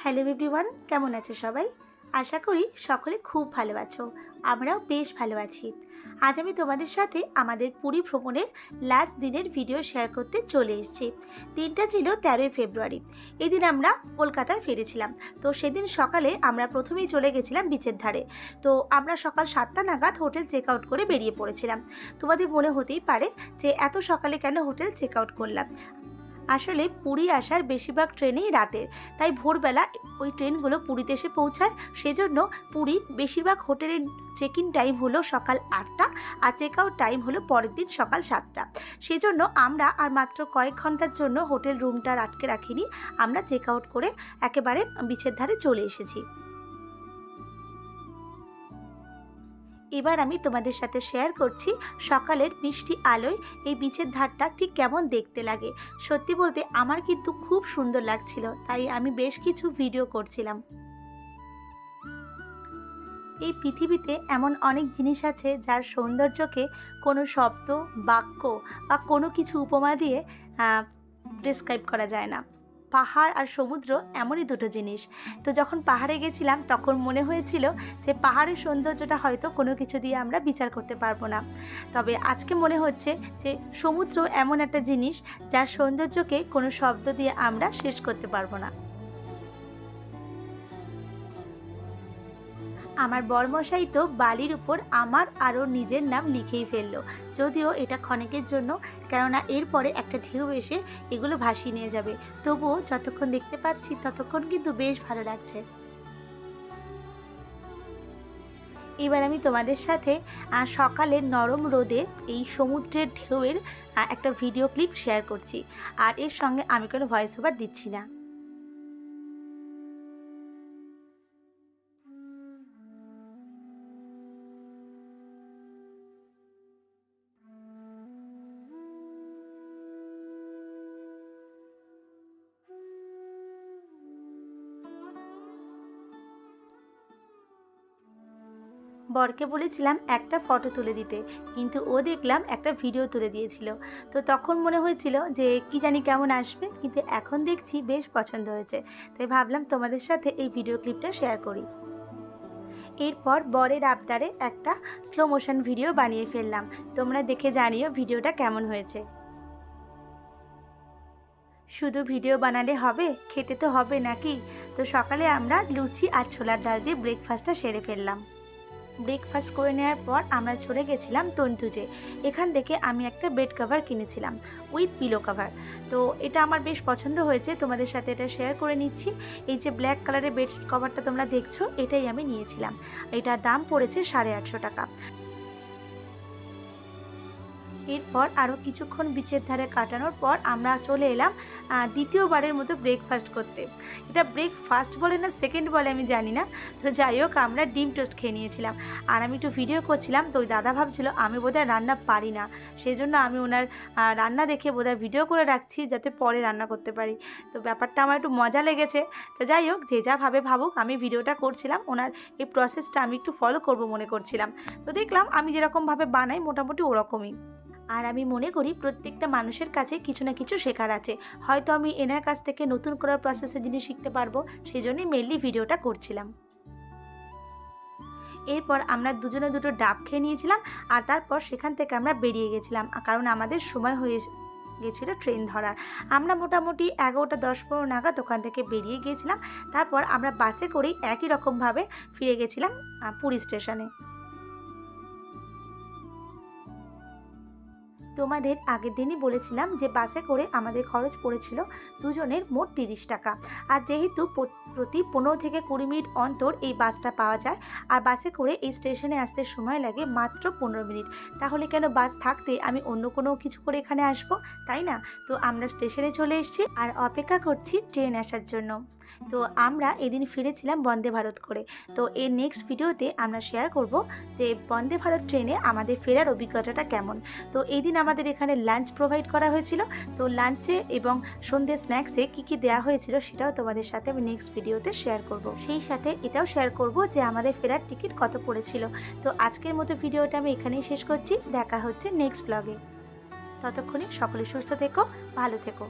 Hello everyone, কেমন আছো সবাই? আশা করি সকলে খুব ভালো আছো। আমরাও বেশ ভালো আছি। আজ আমি তোমাদের সাথে আমাদের পুরী ভ্রমণের লাস্ট দিনের ভিডিও শেয়ার করতে চলে এসেছি। দিনটা ছিল 13ই ফেব্রুয়ারি। এদিন আমরা কলকাতায় ফিরেছিলাম। তো সেদিন সকালে আমরা প্রথমেই চলে গেছিলাম বিচের ধারে। তো আমরা সকাল 7টা নাগাদ হোটেল চেক আউট করে বেরিয়ে পড়েছিলাম। তোমাদের মনে হতেই পারে যে এত সকালে কেন হোটেল চেক আউট করলাম। আসলে পুরী আসার বেশিরভাগ ট্রেনেই রাতের, তাই ভোরবেলা ওই ট্রেনগুলো পুরীতে এসে পৌঁছায়। সেজন্য পুরীর বেশিরভাগ হোটেলের চেক ইন টাইম হলো সকাল 8টা আর চেক আউট টাইম হলো পরের দিন সকাল 7টা। সেজন্য আমরা আর মাত্র কয়েক ঘন্টার জন্য হোটেল রুমটা আটকে রাখিনি, আমরা চেক আউট করে একেবারে বিচের ধারে চলে এসেছি। এবার আমি তোমাদের সাথে শেয়ার করছি সকালের মিষ্টি আলোয় এই বিচের ধারটা ঠিক কেমন দেখতে লাগে। সত্যি বলতে আমার কিন্তু খুব সুন্দর লাগছিল, তাই আমি বেশ কিছু ভিডিও করছিলাম। এই পৃথিবীতে এমন অনেক জিনিস আছে যার সৌন্দর্যকে কোনো শব্দ, বাক্য বা কোনো কিছু উপমা দিয়ে ডেসক্রাইব করা যায় না। পাহাড় আর সমুদ্র এমনই দুটো জিনিস। তো যখন পাহাড়ে গেছিলাম তখন মনে হয়েছিল যে পাহাড়ের সৌন্দর্যটা হয়তো কোনো কিছু দিয়ে আমরা বিচার করতে পারবো না, তবে আজকে মনে হচ্ছে যে সমুদ্র এমন একটা জিনিস যার সৌন্দর্যকে কোনো শব্দ দিয়ে আমরা শেষ করতে পারবো না। আমার বরমশাই তো বালির উপর আমার আরও নিজের নাম লিখেই ফেললো, যদিও এটা ক্ষণিকের জন্য, কেননা এরপরে একটা ঢেউ এসে এগুলো ভাসিয়ে নিয়ে যাবে। তবুও যতক্ষণ দেখতে পাচ্ছি ততক্ষণ কিন্তু বেশ ভালো লাগছে। এবার আমি তোমাদের সাথে সকালের নরম রোদে এই সমুদ্রের ঢেউয়ের একটা ভিডিও ক্লিপ শেয়ার করছি, আর এর সঙ্গে আমি কোনো ভয়েস ওভার দিচ্ছি না। বরকে বলেছিলাম একটা ফটো তুলে দিতে, কিন্তু ও দেখলাম একটা ভিডিও তুলে দিয়েছিল। তো তখন মনে হয়েছিল যে কি জানি কেমন আসবে, কিন্তু এখন দেখছি বেশ পছন্দ হয়েছে, তাই ভাবলাম তোমাদের সাথে এই ভিডিও ক্লিপটা শেয়ার করি। এরপর বরের আবদারে একটা স্লো মোশন ভিডিও বানিয়ে ফেললাম। তোমরা দেখে জানিও ভিডিওটা কেমন হয়েছে। শুধু ভিডিও বানালে হবে, খেতে তো হবে নাকি? তো সকালে আমরা লুচি আর ছোলার ডাল দিয়ে ব্রেকফাস্টটা সেরে ফেললাম। ব্রেকফাস্ট করে নেওয়ার পর আমরা চলে গেছিলাম তন্তুজে। এখান থেকে আমি একটা বেড কভার কিনেছিলাম উইথ পিলো কভার। তো এটা আমার বেশ পছন্দ হয়েছে, তোমাদের সাথে এটা শেয়ার করে নিচ্ছি। এই যে ব্ল্যাক কালারের বেড কভারটা তোমরা দেখছো, এটাই আমি নিয়েছিলাম। এটার দাম পড়েছে 850 টাকা। এরপর আরও কিছুক্ষণ বিচের ধারে কাটানোর পর আমরা চলে এলাম দ্বিতীয়বারের মতো ব্রেকফাস্ট করতে। এটা ব্রেকফাস্ট বলে না সেকেন্ড বলে আমি জানি না। তো যাই হোক, আমরা ডিম টোস্ট খেয়ে নিয়েছিলাম, আর আমি একটু ভিডিও করছিলাম। তো ওই দাদা ভাবছিল আমি বোধহয় রান্না পারি না, সেই জন্য আমি ওনার রান্না দেখে বোধহয় ভিডিও করে রাখছি যাতে পরে রান্না করতে পারি। তো ব্যাপারটা আমার একটু মজা লেগেছে। তো যাই হোক, যে যা ভাবে ভাবুক, আমি ভিডিওটা করছিলাম, ওনার এই প্রসেসটা আমি একটু ফলো করব মনে করছিলাম। তো দেখলাম আমি যেরকমভাবে বানাই মোটামুটি ওরকমই। আর আমি মনে করি প্রত্যেকটা মানুষের কাছে কিছু না কিছু শেখার আছে, হয়তো আমি এনার কাছ থেকে নতুন করার প্রসেসের জিনিস শিখতে পারবো, সেই জন্যই মেনলি ভিডিওটা করছিলাম। এরপর আমরা দুজনে দুটো ডাব খেয়ে নিয়েছিলাম, আর তারপর সেখান থেকে আমরা বেরিয়ে গেছিলাম, কারণ আমাদের সময় হয়ে গেছিলো ট্রেন ধরার। আমরা মোটামুটি 11টা 10-15 নাগাদ ওখান থেকে বেরিয়ে গিয়েছিলাম। তারপর আমরা বাসে করেই একই রকমভাবে ফিরে গেছিলাম পুরী স্টেশনে। তোমাদের আগের দিনই বলেছিলাম যে বাসে করে আমাদের খরচ পড়েছিল দুজনের মোট 30 টাকা। আর যেহেতু প্রতি 15 থেকে 20 মিনিট অন্তর এই বাসটা পাওয়া যায়, আর বাসে করে এই স্টেশনে আসতে সময় লাগে মাত্র 15 মিনিট, তাহলে কেন বাস থাকতে আমি অন্য কোনো কিছু করে এখানে আসবো, তাই না? তো আমরা স্টেশনে চলে এসেছি আর অপেক্ষা করছি ট্রেন আসার জন্য। তো আমরা এদিন ফিরেছিলাম বন্দে ভারত করে। তো এর নেক্সট ভিডিওতে আমরা শেয়ার করব যে বন্দে ভারত ট্রেনে আমাদের ফেরার অভিজ্ঞতাটা কেমন। তো এই দিন আমাদের এখানে লাঞ্চ প্রোভাইড করা হয়েছিল। তো লাঞ্চে এবং সন্ধ্যে স্ন্যাক্সে কী কী দেওয়া হয়েছিল সেটাও তোমাদের সাথে আমি নেক্সট ভিডিওতে শেয়ার করব। সেই সাথে এটাও শেয়ার করব যে আমাদের ফেরার টিকিট কত পড়েছিল। তো আজকের মতো ভিডিওটা আমি এখানেই শেষ করছি। দেখা হচ্ছে নেক্সট ব্লগে। ততক্ষণে সকলে সুস্থ থেকো, ভালো থেকো।